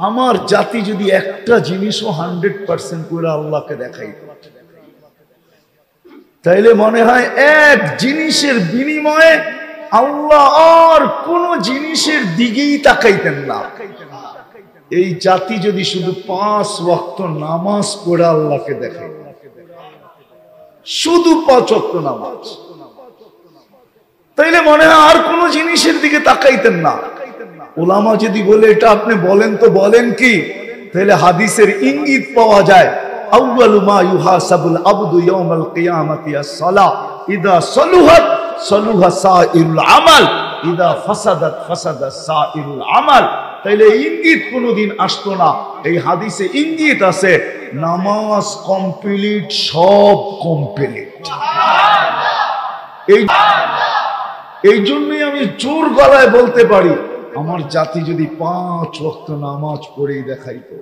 আমার জাতি যদি একটা জিনিসও 100% করে আল্লাহকে দেখাইত, তাইলে মনে হয় এক জিনিসের বিনিময়ে আল্লাহ আর কোন জিনিসের দিকেই তাকাইতেন না। এই জাতি যদি শুধু 5 ওয়াক্ত নামাজ পড়ে আল্লাহকে দেখায়, শুধু 5 ওয়াক্ত নামাজ, তাইলে মনে হয় আর কোন জিনিসের দিকে তাকাইতেন না। উলামা যদি বলে এটা আপনি বলেন তো বলেন কি, তাহলে হাদিসের ইঙ্গিত পাওয়া যায়, আউয়ালু মা ইউহাসাবুল আবদু ইয়াউমাল কিয়ামাতি আস-সালাহ ইদা সালুহাত সালুহা সাইরুল আমাল ইদা ফাসাদাত ফাসাদা সাইরুল আমাল। তাইলে ইঙ্গিত কোনদিন আসতো না। এই হাদিসে ইঙ্গিত আছে নামাজ কমপ্লিট, সব কমপ্লিট। এই জন্যই আমি জোর গলায় বলতে পারি, আমার জাতি যদি 5 ওয়াক্ত নামাজ পড়েই দেখাইতো,